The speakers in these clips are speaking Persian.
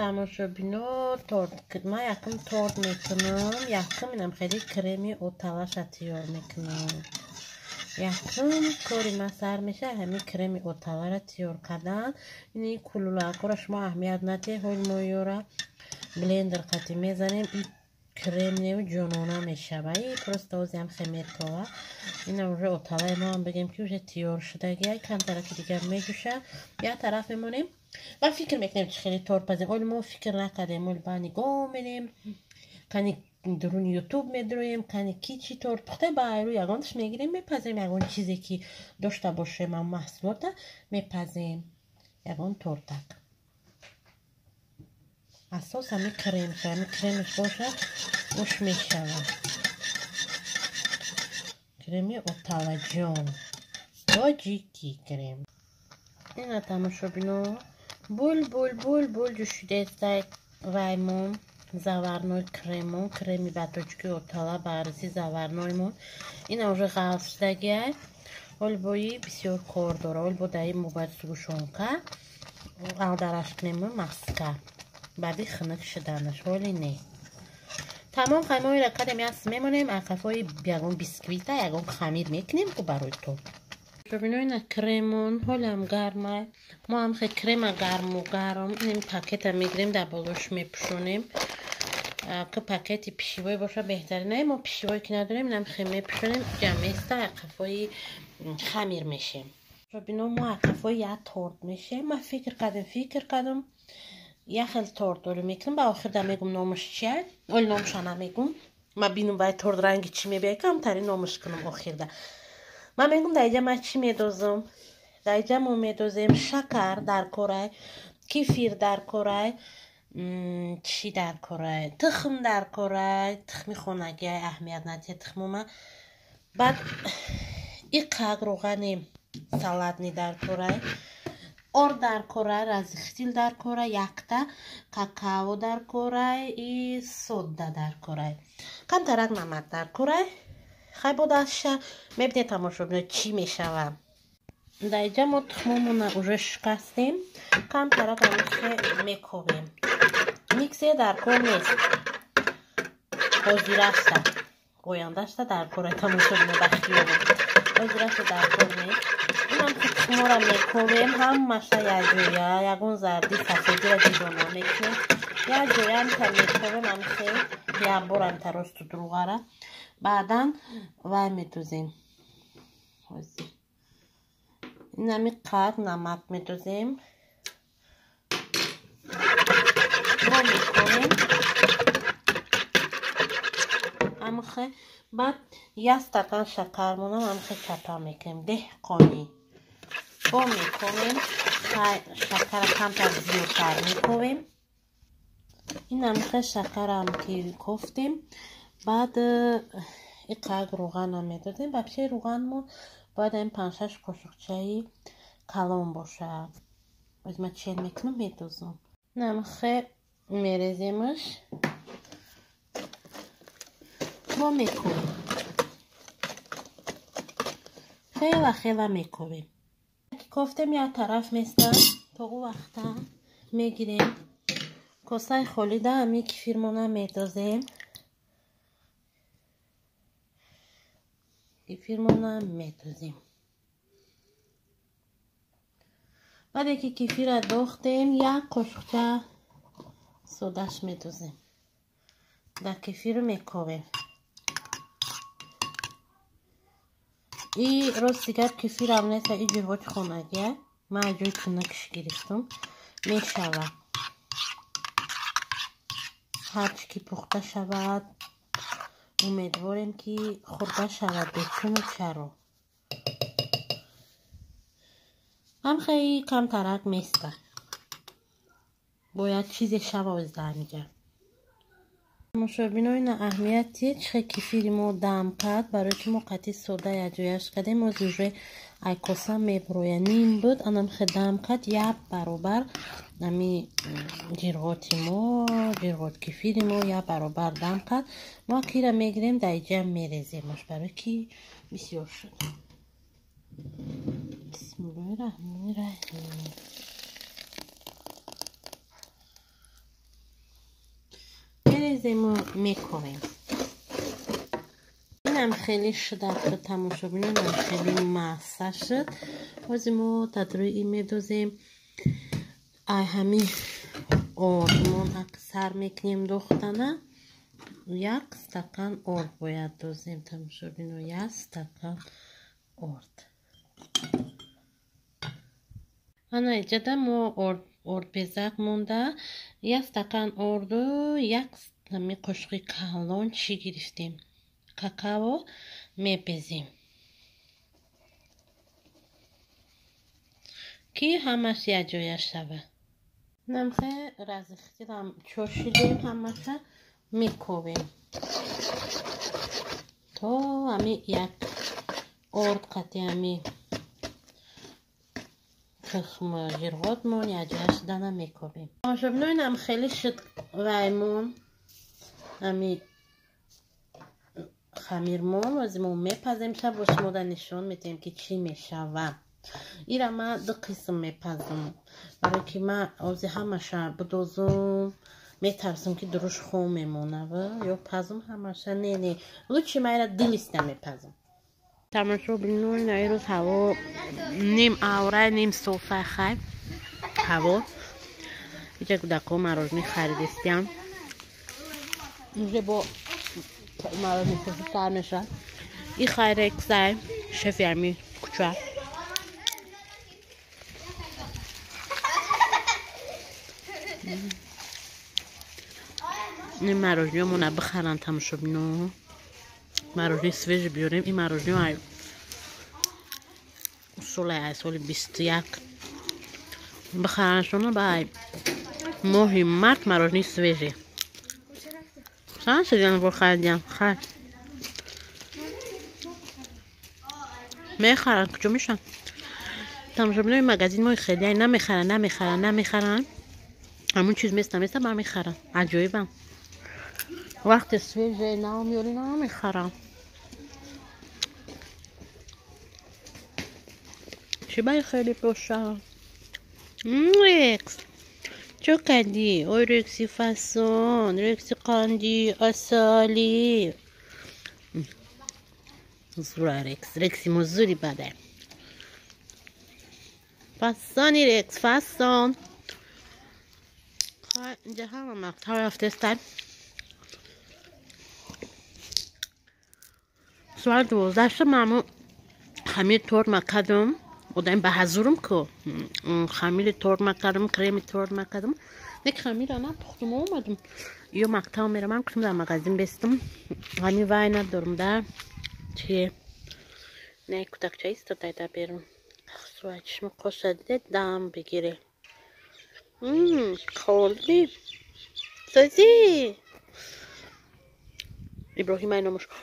تماشابینا تورت من یکم تورت میکنم یکم اینم خیلی کرمی اوتالاش تیار میکنم یکم کاری من سر میشه همین کرمی اوتالا را تیار کردن اینی کلولا کارش ما اهمیت نده هول مویورا بلندر قطعی میزنیم این کرم نمی جنونه میشه و این پرست آوزی هم خمیر که این اونجا اوتالای ما هم بگیم که اونجا تیار شده گه کم طرف دیگر میجوشه یا طرف میمونیم و فکر میکنیم چه خیلی تورت بزنیم اول ما فکر نکردیم اول با نگاه میدیم کنی درون یوتیوب میدرویم کنی کی چی تورت پخته با ایرو یگانش میگیریم میپزیم یگان چیزی که داشته باشه من محصولات میپزیم یگان تورتک اساس همین کرم شه همین کرمش باشه خوش میشود کرمی اوتالا جان با جیکی کرم این تماشابینو بول جوشیده استای رایمون زاورنوی کرمون کرمی باتوچکی اوتالا برزی زاورنویمون این уже غافشدگی ольбои бисёр кор дора ольбодаи мубадсугушонка алдарашкнему маска баъди хунук шиданаш ҳоли не тамом қаймоиро кардем яс мемонем акафои ягон бисквита ягон хамир мекунем ку барои то бибиноина кремон ҳолам гармай мо ҳам хе крема гарму гарм ин пакета мегирем дар болош мепӯшонем ки пакети пишивой боша беҳтарина мо пишивой ки надорем инам хе мепӯшонем ҷаместа акафои хамир мешем бибино мо акафои як торт мешем ма фикр кардам я хел торт оли мекунам ба охир да мегум номаш чия оли номаша намегум ма бинум баи торт ранги чӣ мебияд камтари номаш кунам охирда ма мегум дар иҷа ма чӣ медозам дар иҷа мо медозем шакар дар корай кефир дар корай чӣ дар корай тухм дар корай тухми хонагӣ аҳамият надиҳад тухмума баъд иқак роғани салатни дар корай ор дар корай разихтил дар корай якта какао дар корай и содда дар корай камтарак намак дар корай хай бодаша мебинед тамошобино чӣ мешава дар иҷа мо тухмумона уже шикастем камтарак амисе мекобем миксер дар кор нест ҳозирашта ояндашта дар кора тамошобино бахтиёбу ҳозирашта дар кор нест инам тухмора мекобем ҳамаша якҷоя ягон зарди сафедира ҷудона мекунем якҷоя амта мекобем амисе якбор амта росту дуруғара баъдан вай медозем инами қад намак медозем мо мекунем амхе баъд як стакан шакар монам амхе чапа мекунем деҳқонӣ бо мекунем шакара камтар зиёдтар мекунем ин амхе шакарам ки кофтем баъд иқак роғанам медодем ба пеши роғанмон бояд ин 5-6 қошуқчаи калон бошад озма чел мекунам медозам намхе мереземаш мо мекунем хела мекунем кофтем як тараф местан то у вақта мегирем косаи холида ами кефирмона медозем баъде ки кефира дохтем як қошуқча содаш медозем дар кефиру мекобем и рост дигар кефирам неста и ҷӯйҳоҷ хонагия ман ҷӯи кунакиш гирифтам мешава ҳарчи ки пухта шавад умедворем ки хурда шавад бечуну чаро ҳам хеле камтарак места бояд чизе шава оздаҳмиҷа мушобино ина аҳамияти чихе кефири мо дам кард барои ки мо қатъи сода якҷояш кардем мо уже айкоса меброя ним буд анам хе дам кард як баробар ами ҷирғоти мо ҷирғот кефири мо як баробар дам кард мо кира мегирем дар иҷа мереземаш барои ки бисёр шуд бисмиллоҳи раҳмони раҳим میریزیم و میکنیم. اینم خیلی شدت تموم شد. اینم خیلی مسته شد. بازیم تدریجی میدوزیم. همین آردمون اکثر میکنیم دختانه. یک استکان آرد باید دوزیم. تموم شد. اینو یک استکان آرد. انا ایجاده ما آرد بیزک مونده. یک استکان آرد و یک قشقی کلان چی گرفتیم. کاکائو میپزیم که همش یک جایش شده. نمخه رزختی هم چوشیدیم همش میکوبیم تا همی یک آرد قطعی همی تخم جرغاتمون یک جایش دانه میکوبیم. شبنوین هم خیلی شد ویمون همی خمیرمون وزیمون میپزیم شب و شما در نشون میتیم که چی میشوه. این را من دو قسم میپزم برای که من اوزی همشه بدوزم میترسم که دروش خون میمونه و یا پزم همشه نه لوچی من را دلیسته میپزم. تمام شد بینوین ای روز هوا نیم اوره نیم صوفه خیلی هوا اینجا کودکو مراجمی خریدستیم اینجا با مراجمی خوشی سر میشه. این خیره اکسای شف یرمی کچه این مراجمی همونه بخرن تمام شد بینو مراجمی سویج بیاریم. این مراجمی های سال 21 بخرنشونه به ماهی مرد مراجمی سویجی چند شدیم با خریدیم خرد میخرن کجا میشن تمام شد بینوی مگزین ماهی خیلی نمیخرن همون چیز مثل با میخرن عجایبم. وقت سویج نو میاری نو میخرم چی باید خیلی باشم. ریکس چو کندی اوی ریکسی فسون ریکسی قاندی اصالی زورا ریکسی مزوری بده فسانی ریکس فسون اینجا همه مقطع رفته استن سوال 12 شد مامو خمیر تور مکدم و دایم به حضورم که خمیر تور مکدم کریم تور مکدم یک خمیر آنها پختم اومدم یه مقطع میرم من کشم در مغازین بستم همی وای ندارم در چیه نه کتک چایی استاده در بیرون سوال چشم قشده دم بگیره خوردی سازی ابراهیم اینو مشکل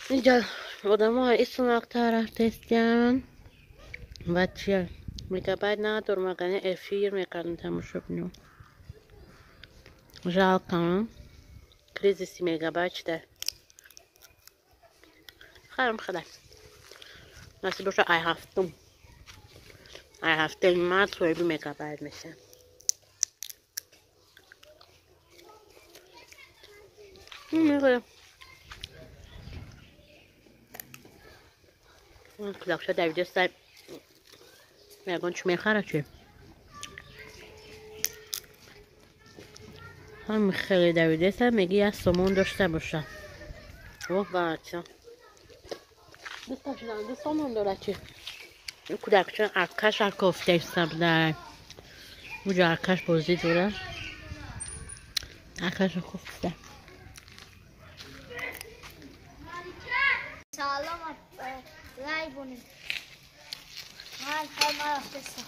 اینجا آدم ها ایستون اکتر رفتستین و چیه میگباید ندارم اگه افیر میکردم تماشا بینو жалко کریزیسی میگباید چیده خیرم خدا نسی باشه ای هفته مرد سویبی میگباید میشه میگه کلاکشا دویده سای میگن چی میخوره چی هم خیلی دویده سای میگه یه سمون داشته باشه اوه بچه دو سمون داره چی کلاکشا ارکش ارکافته سبده اونجا ارکش بازی دوره ارکش خوفته سلام رای بونیم من خواهم رفتستم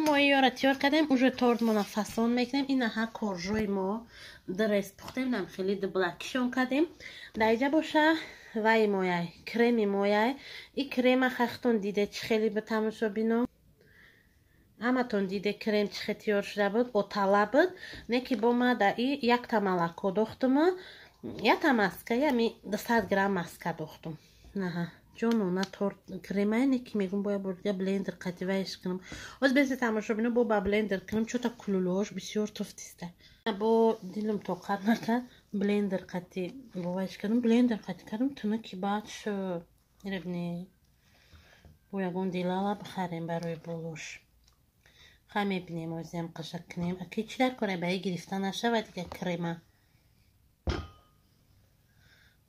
ما یاره تیار کردیم اونجا تورد منفسون میکنیم این ها کارجوی ما درست پختیم نم خیلی دبلکشون کردیم دایجا باشه وای مایه کرمی مایه این کرم خختون دیده چه خیلی به تماشا بینم اما تون دیده کرم چه تیار شده بود او طلا بود نه که با ما در این یک تا ملکو دختم یک تا مسکه یعنی 200 گرم مسکه دختم نه جون اونا تورت کرمه نکی میگم باید برده بلندر قطعهش کنم از بسیار تماشا بینم با بلندر کنم چون تا کلولوش بسیار توفتیسته با دیلم توقع نکرد بلندر قطعه باش کردم بلندر قطعه کردم تونه کی بعد شو میربنی باید دیلالا بخریم برای بولوش خواهی میبینیم وزیم قشق کنیم اکی چی در کنه بایی گرفتن نشه و دیگه کرمه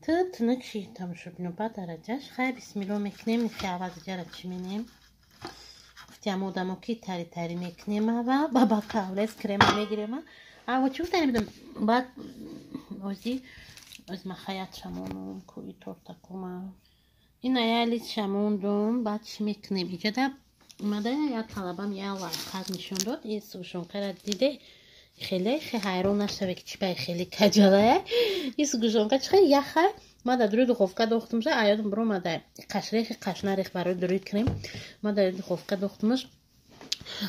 تنك شي تمشوا بنو درجاش خاي بسم الله مكنيم نخي عوض جرى تشمينيم افتيامو داموكي تاري تاري مكنيم و بابا كاوليس كريمة ميجريما شوف تاني بدم بعد از ما خيات شامونو كوي تورتا كوما این ایالی شاموندم بعد چی میکنیم اینجا در اومده یا طلبم یه لایحه نشون داد این سوشونکه دیده خیلی حیران نشده که چی بای خیلی کجاله این سوشونکه خیلی یخه ما در روی دخوفکه دوختمش ایادم برو ما در قشنریخ برای دروی کریم ما در دخوفکه دوختمش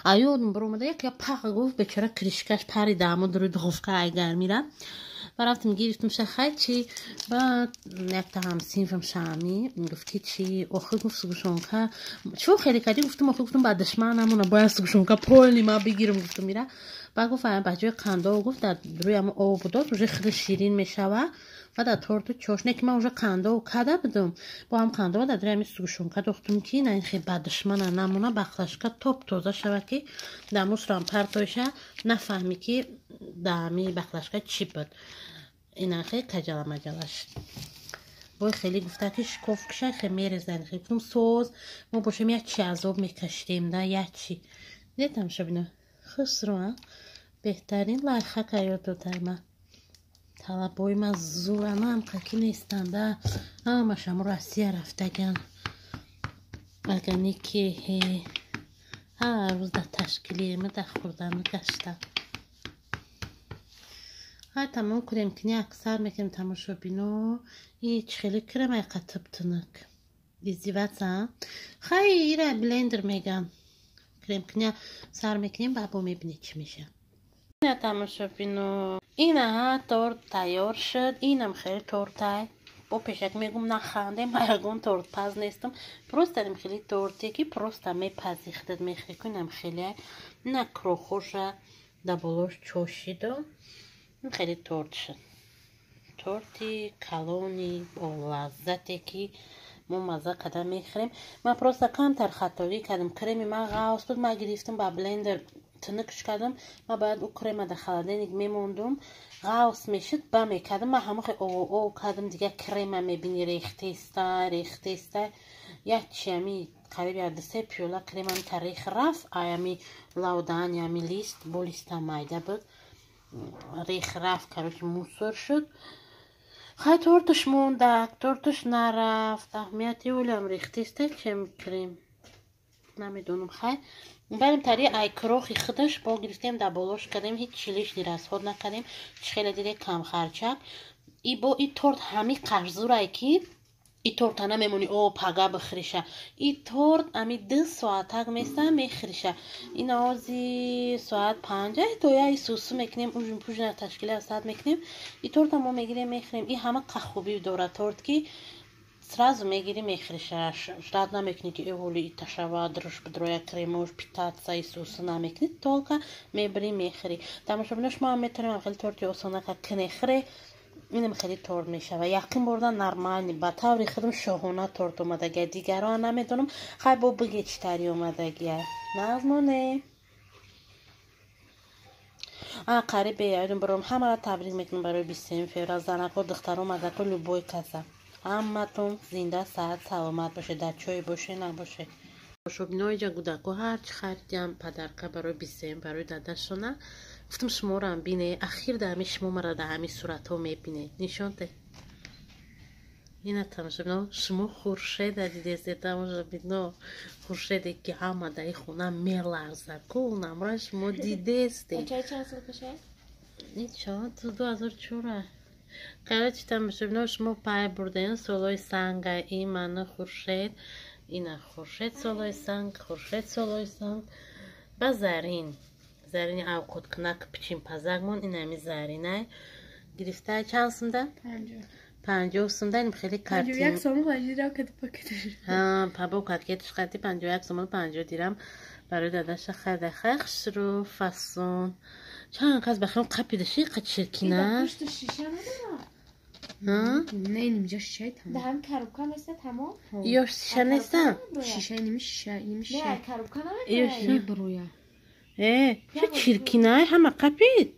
ایادم برو ما در یک یا پاق گفت بچره کریشکش پری دامو دروی دخوفکه ایگر میره و رفتم گرفتم شخص چی بعد نکته هم سینفم شامی گفتی چی آخه گفت سوشونکه چون خیلی کردی گفتم آخه گفتم بعد دشمنمونه باید سوشونکه پولی ما بگیرم گفتم میره بعد گفت بچه قنده و گفت در روی هم آب داد روی خیلی شیرین میشه و در تورت چاشنه که من اونجا قنده و کده بدم با هم قنده و در روی همی سوشونکه دختم که نه این خیلی بعد دشمنه نمونه بخلشکه توپ توزه شوه که در موش رام پرتوشه نفهمی که دمی بخلشکه چی بود این خیلی کجاله مجالش باید خیلی گفته که شکوف کشه خیلی میرزن خیلی گفتم سوز ما باشیم یک چی عذاب میکشتیم ده یک چی دیدم شبینه خسرو بهترین لایحه که یاد داده من طلبای من زورم هم قکی نیستن ده اما شما روسیه رفتگن اگر نیکی هر روز در تشکیلی من در خوردن گشتم های تمام کریم کنی اکثر میکنیم تماشا بینو هیچ خیلی کرم ای قطب تنک دیزیوات هم خیلی ایره بلندر میگم کریم کنی سر میکنیم بابا میبینی چی میشه این تماشا بینو این ها تورت تیار شد اینم خیلی تورتای با پیشک میگم نخنده مرگون تورت پز نیستم پروست داریم خیلی تورتی که پروست هم میپزیختد میخوری کنم خیلی نکرو خوشه دبولوش چوشیدم خیلی تورت شد تورتی کلونی با لذتی که ما مزه کده میخوریم من پروسته کمتر خطایی کردم کرمی من غاوس بود من گرفتم با بلندر تنکش کردم من باید او کرم در خلدنگ میموندم غاوس میشد با میکردم من همه خیلی او کردم دیگه کرم میبینی ریخته استه یک چیمی قریب یادسته پیولا کرم هم تاریخ رفت آیامی لودان یامی لیست با لیست مایده بود ریخ رفت که موسور شد خیلی تورتش مونده تورتش نرفت اهمیتی اولم ریختیسته چه میکریم نمیدونم خیلی بریم تاری ای کروخی خودش با گرفتیم در بالوش کردیم هیچ چیلیش دیر از خود نکردیم خیلی دیگه کم خرچک ای تورت همی قرزور ای که ای تورت نمیمونی او پگه بخریشه ای تورت امی 2 ساعت میسته میخریشه این آزی ساعت 5 دویا ای سوسو میکنیم اون پوجن تشکیل از ساعت میکنیم ای تورت هم میگیریم میخریم ای همه خوبی دوره تورت که сразу میگیری میخریشه شاید نمیکنی که اولی تشوا درش بدروی کریموش پیتاتسا ای سوسو نمیکنی تولکا میبری میخری تماشا بینش ما هم میتونیم خیلی تورتی اوسانه که کنی خری اینم خیلی تورت میشه و یقین بردن نرمال با طوری خودم شاهونه تورت اومده گه دیگران نمیدونم خیلی با بگی چی تاری اومده گه نازمونه قریبه یادم برام همه را تبریک میکنم برای 20 فوریه زنکو دخترم از اکل لوبوی کسا همتون زنده صحت سلامت باشه در چای باشه نباشه شب نویجا گودکو هرچی خریدیم پدرکه برای 20 برای داداشونه گفتم شما رو هم بینه اخیر دمی شما مرا در همی صورت ها میبینه نشانته اینه تماشا بینه شما خورشید دیده تماشا بینه خورشید که همه در خونه میلرزه کل نمره شما دیده استه چه سال کشه؟ نیچه تو 2004 قرار تماشا بینه شما پای برده سالای سنگ این من خورشید اینه خورشید سالای سنگ با زرین اوقات کنک پچین پزگمون این همی زرینه گرفته چند سنده؟ 50 سوم خیلی کارتی 51 سوم 50 درهم کتی پاکتش با کاتکتش قطعی 51 سوم 50 درهم برای داداش خرده خخش رو فصون چند کس بخیرم قپی داشتی قد شرکی نه پشت شیشه نداره نه اینجا شیشه تمام دهم کاروبکا مثل تمام یا شیشه نیستم شیشه نیمیشه نه کاروبکا یا نداره برویا چه شرکی نه همه قپید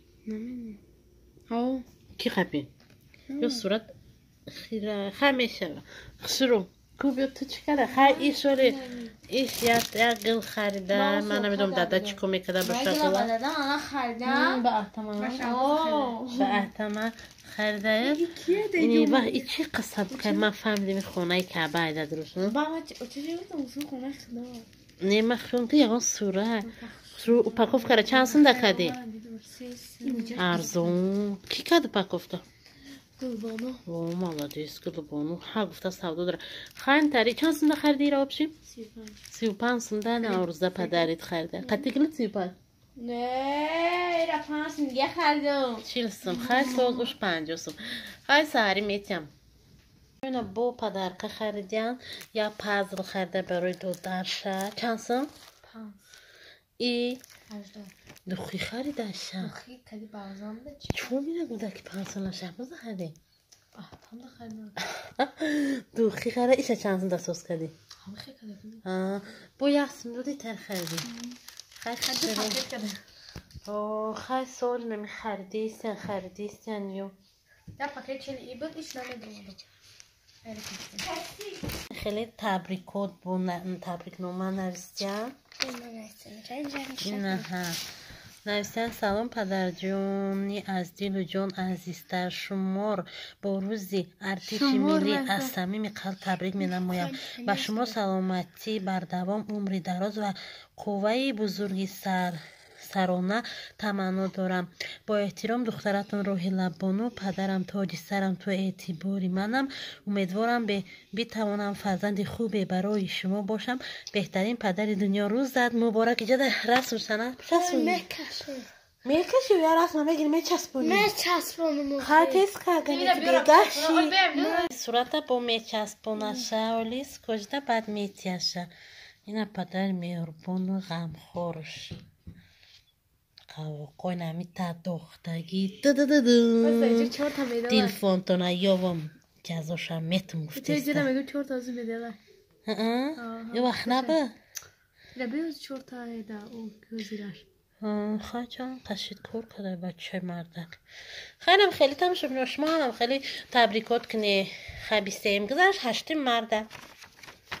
ها کی قپید یا صورت خیره خمیشه خسرو کوبیو تو چیکاره خیر ایش ولی ایش یقل خریده من نمیدونم دادا چی کمی کده باشه من دادم الان خریدم به احتمال خریده اینی وقت ای چی قصد که من فهمیدم خونه کعبه ایده درستون با ما چجوری بودم خونه خدا نه من خونده یقان صورت رو پاکوف کرده چند سنده کدی ارزون کی کده پاکوف ده گلبانو اوه مالادیس گلبانو ها گفته سودا داره خواهن تاری چند سنده خریدی را بشیم 35 سنده نه ارزده پدریت خریده قطعی کلت 35 نه ایرا 5 دیگه خریدم 40 سوم خواهی سوگوش 50 سوم خواهی سهری میتیم اینا با پدرکه خریدین یا پازل خریده برای دو درشه چند سوم؟ 5 ای دخی خریده شه دخی کدی بازم ده چون میره بوده که 5 سال شهباز خریده tam da خریدم دخی خریده ایشه چند سنده سوز کردی؟ همه خیلی کردم با یاسم رو دی تر خریدی خیلی خریده خیلی سال نمی خریدیستن یو یا پاکت چلی ای بود ایش نمیدونم خیلی تبریکات بون تبریک نومه نویستیم نه ها نویستن سلام پدر جونی از دیل و جان عزیزتر شمار با روزی ارتش ملی از صمیم قلب تبریک می نمایم و شما سلامتی بر دوام عمری دراز و قوه بزرگی سرانه تمنا دارم با احترام دخترتون روحی لبانو پدرم تاج سرم تو اعتباری منم امیدوارم بتوانم فرزند خوبی برای شما باشم بهترین پدر دنیا روز زد مبارک جد رسم سنه میکشی یا رسم بگیر میچسبونی خاتیس که بگشی صورت با میچسبونشه ولیس کجده بد میتیشه اینا پدر مهربان و غمخورش قوی نمیتا دختگی تلفن تو نیاوم جزاشم میتم گفته است چه میگم 4 تا از میده یه وقت نبه ربیوز 4 تا دا او گزیرش خواهد قشید کار کرده بچه مردک خیلی تم شد شما هم خیلی تبریکات کنی خبیستیم گذارش 8 مرده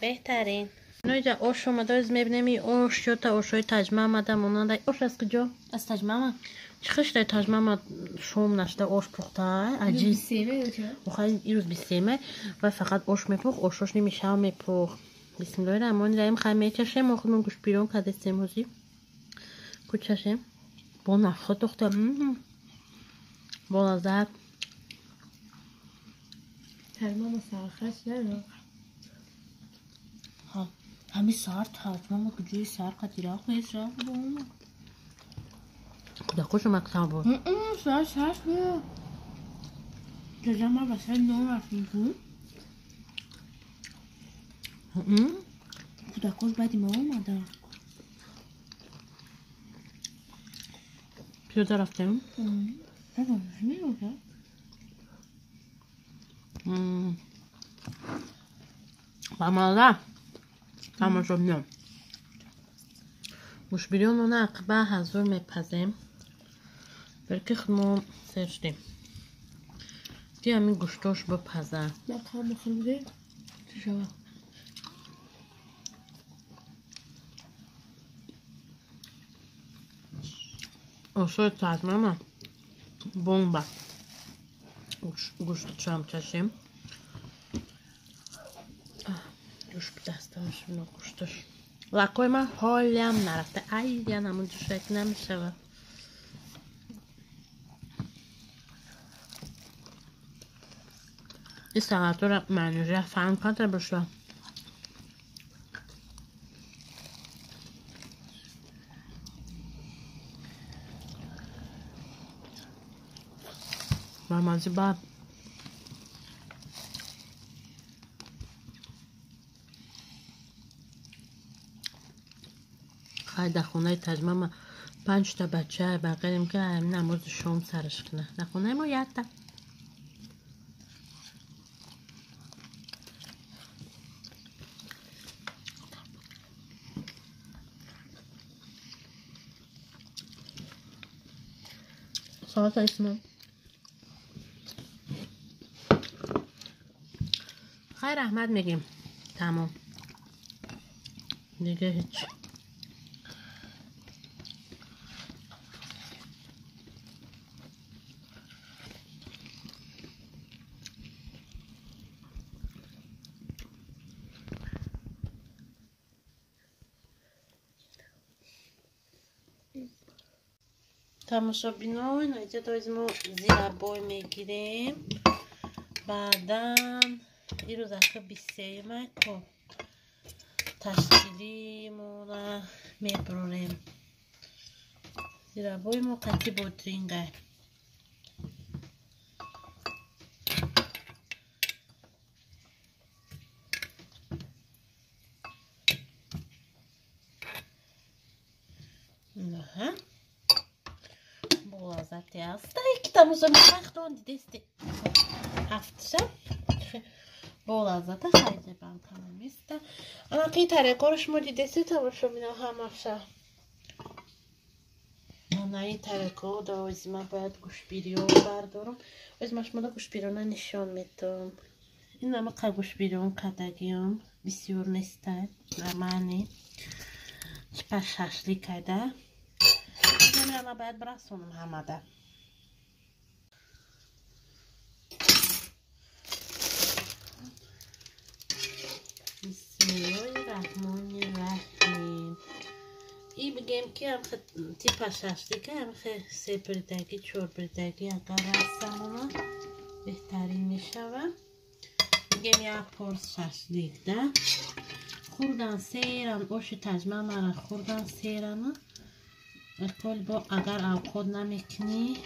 بهترین اینجا اوش اومده از میبینیم اوش شد تا اوشای تجمع آمده مونان دای اوش از کجا؟ از تجمع چخش دای تجمع آمد شوم نشده اوش پخته عجیب بیسیمه بخواهی این روز بیسیمه و فقط اوش میپخ اوشش نمیشه هم میپخ بسم الله الرحمن الرحیم خواهی میچشیم و خودمون گوش بیرون کده سیموزی کچشیم با نفخه دختر با لذت تجمع مسرخش نرو همین ساعت تجمع کجای سر قدیره خویش را بوم کده خوش مکتب بود ساعت 6 بود تجمع بسر 9 رفتیم بود کده خوش بعدی ما اومده پیاده رفتیم؟ بامالا تماشا میام گوش بیرون اون عقبه حضور میپزیم برکه خدمون سرشتیم دی همین گوشتاش بپزه نه کام بخورم ده چی شوه اوشای تجمه من بومبا گوشت چم چشیم دوش به دستمش بینو گوشتش لکوی من حالیم نرفته ای یا نمون دوش شکل نمیشه این ساعت رو منیجه فهم کنده بشه و مازی بعد خیلی در خونه تجمع 5 تا بچه بقیریم که نماز شام سرش کنه در خونه ما یادم ساعت اسمم خیر رحمت میگیم تمام دیگه هیچ تماشا بیناین اینجا دایزمو زیر بای میگیریم بعدن این روز اخه 23 مکو تشکیلی مولا میبروریم زیر بای مو قطی بودرینگه نه لازتی است یکی تماشا میخوام دیدستی هفتشه با لازت خیلی بام تمام است اما که ترکارش ما دیدستی تماشا مینا همشه نه این ترکار دایز من باید گوشبیریو بردارم از مشمولا گوشبیریو نشان میدم این اما که گوشبیریو کدگیم بسیار نیسته نمانی چپا ششلی کده نمیرم باید برسونم همه ده Bismillahirrahmanirrahim این بگیم که هم تیپا ششلی که هم سه بردگی چور بردگی اگر رستم اونا بهترین میشوه بگیم یک پرس ششلیک ده خوردن سیرن اوش تجمع مرا خوردن سیرن اکل با اگر اوقات نمیکنی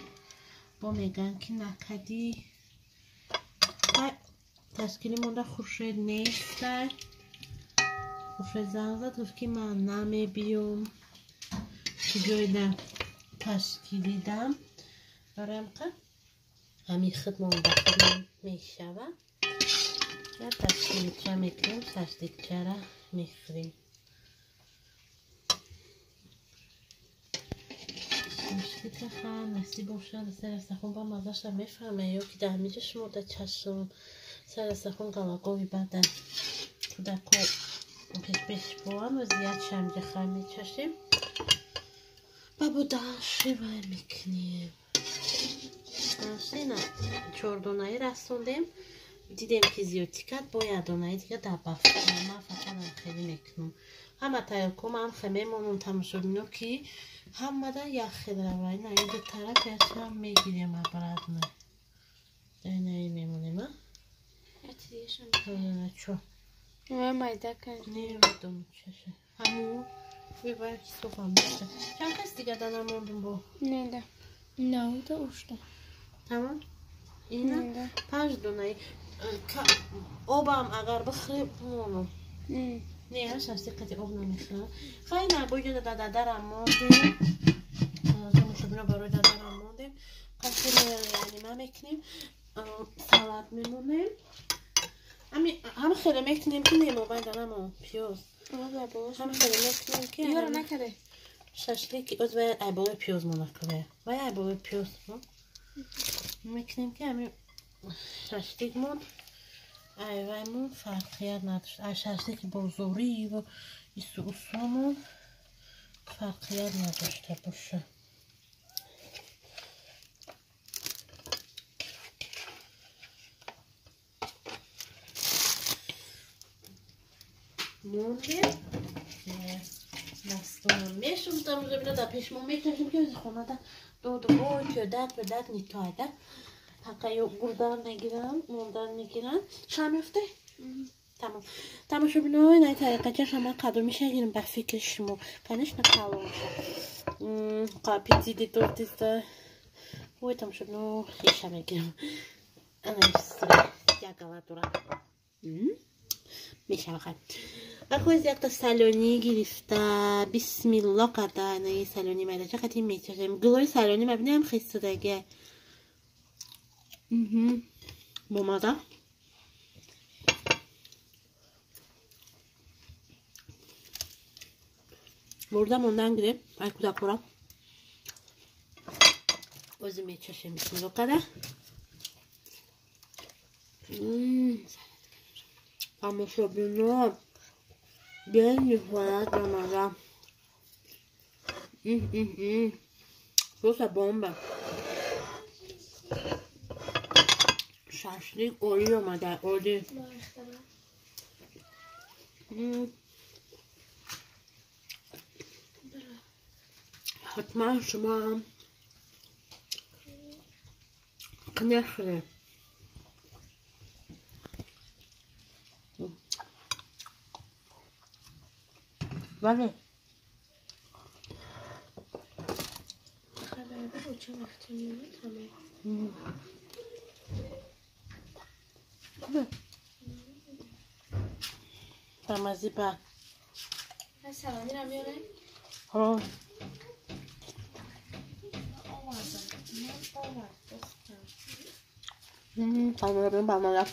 با میگن که نکدی تشکیلی مونده خورشید نیسته خورشید زن زد گفت که من نمیبیم جای در تشکیلی دم برایم که همی خود مونده خودم میشوه یا تشکیلی چه میکنیم ششلیک چه را میخوریم مشکلی که خیلی نسی باشن سر استخون با مزش هم میفهمه یا که در میجش مرده چشم سر استخون قلاقاوی بدن تو دکو پیش بوان و زیاد شمجه خیلی میچشیم بابا داشتی باید میکنیم داشتی نه چوردونایی رسوندیم دیدیم که زیادی کد باید دونایی دیگه در بفتن من فقط هم خیلی میکنم همه تایکم هم خیلی میمونم تماشا بینو که همه در یک خیلی روی نه این دو طرف یکی هم میگیریم برد نه دینایی میمونیم ها نه چو نه مایده کن نه بدون چشه همون ببر که صفحه میشه چند کس دیگه دانم موندم با نه ده نه ده اوشته تمام اینه 5 دونه آبم اگر بخری مونم نه هاش هستی قطعی آب نمیخواه خیلی نباید دادرم موندیم مشابه برای دادرم موندیم قطعی یعنی ما میکنیم سالات میمونیم همه خیلی میکنیم که نیمو باید دارم پیوز همه خیلی میکنیم که یارو نکره ششلیک از باید عبای پیوز منکره باید عبای پیوز میکنیم که همه ششلیک مون ایوایمون فرقیت نداشت ششلیک بزرگی و سوسمون فرقیت نداشته باشه مونده دستونم میشم تا روزه بیده در پیشمون میکنیم که از خونه دا دو بای پدک نیتایده حقا یا گردن نگیرن موندن میگیرن شم یفته تمام تماشا بینای نای طریقه چه شما قدر میشه گیریم به فکر شما کنش نکالو میشه قابی دیدی دورتیسته وی تماشا بینو خیشه میگیرم انا یستره یکالا دورم میشه بخیر اخوی یک تا سالونی گرفته بسم الله قدر نه سالونی میده چقدر این میچشم گلوی سالونی مبینم خیسته دیگه بومادا بردم ondan gidip ay kudakura özüm میچشم بسم الله قدر اما شبینا بیاین میخورد رمضان روز بمب شاشلیک اولی اومده اولی حتما شما هم نخوره بله خبر چه وقتی میاد همه خوبه فرمازی با سلانی رو میاره ها فرمازی بریم برمالا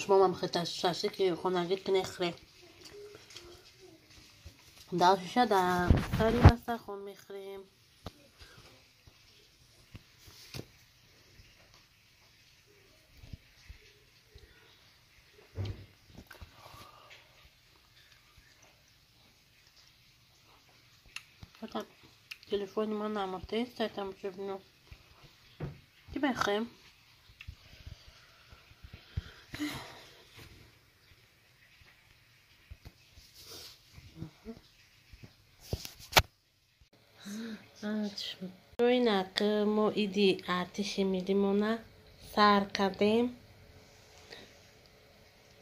شما هم خیلی شاشی که خونگید که نخره داشته در سری بسته خون میخریم فقط تلفن من نماته استایتم بشبنو که بخریم روی که ما ایدی آتیشی میلیمونه سر کردیم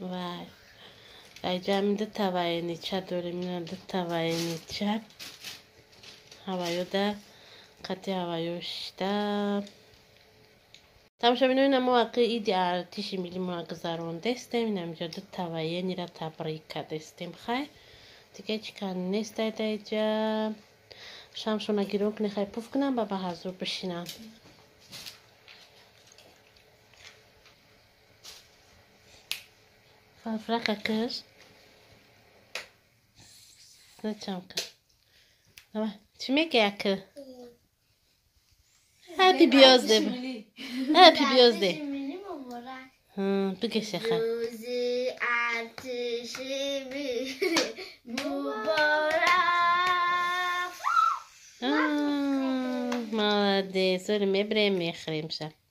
و اینجا میده توای نیچه داریم اینو ده توای نیچه هوایو ده قطعی هوایوش ده تماشا بینوین ما واقع ایدی آتیشی میلیمونه گذارون دستیم این اینجا ده توای نیره تبریکه دستیم خواهی دیگه چیکار نیست دایده اینجا شمشون اگه نخوای پوف کنم با حضور بشینم فرقه کش نه چم کن نه چی میگه اکه هپی بیازده هپی بیازده بگه شخه روز آتشی مبارک ماده سوری میبریم میخریم شد